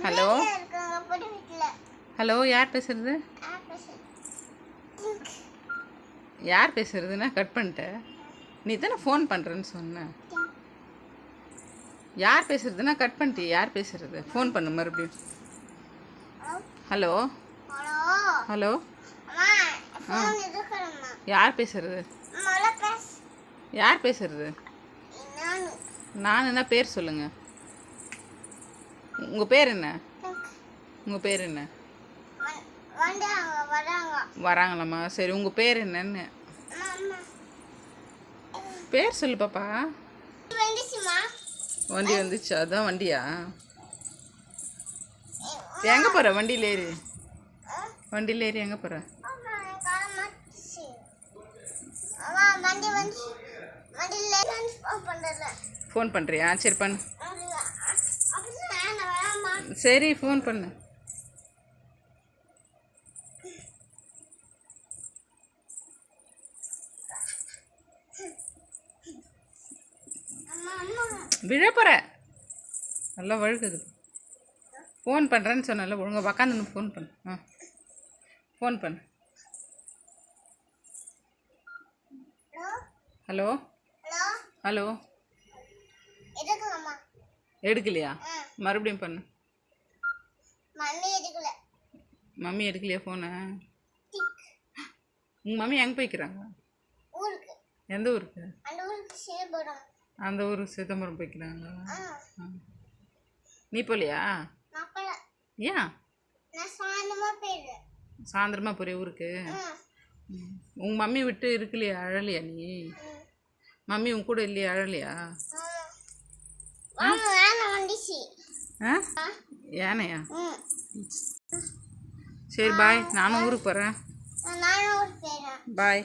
Hello hello, யார் பேசுறது? யார் பேசுறதுன்னா கட் பண்ணிட்ட. நீ தானே ஃபோன் பண்ணுறேன்னு சொன்ன. யார் பேசுறதுன்னா கட் பண்ணிட்டு. யார் பேசுறது? ஃபோன் பண்ணு மறுபடியும். ஹலோ ஹலோ, யார் பேசுறது? யார் பேசுறது? நான் என்ன பேர் சொல்லுங்க. உங்கள் பேர் என்ன? உங்கள் பேர் என்ன? வராங்களாம்மா? சரி, உங்கள் பேர் என்னன்னு பேர் சொல்லு பாப்பா. வண்டி வந்துச்சு, அதான் வண்டியா? எங்கே போகிற? வண்டியில் ஏறி. வண்டியில் ஏறி எங்கே போகிற? ஃபோன் பண்ணுறியா? சரி பண்ணு. சரி ஃபோன் பண்ணு. விழ போகிற. நல்லா வழுக்குது. ஃபோன் பண்ணுறேன்னு சொன்னல, ஒழுங்காக உக்காந்து ஃபோன் பண்ணு. ஃபோன் பண்ணு. ஹலோ ஹலோ, எடுக்கலையா? மறுபடியும் பண்ணு. மம்மி எடுக்கலையா ஃபோனை? உங்கள் மம்மி எங்கே போய்க்கிறாங்க? எந்த ஊருக்கு? அந்த ஊருக்கு சிதம்பரம் போய்க்கிறாங்க. நீ போகலையா? ஏன் சாயந்தரமா போறிய ஊருக்கு? உங்கள் மம்மி விட்டு இருக்கலையா? அழலையா நீ? மம்மி உன் கூட இல்லையா? அழலையா? ஏனையா? சரி பாய், நானும் ஊருக்கு போகிறேன். பாய்.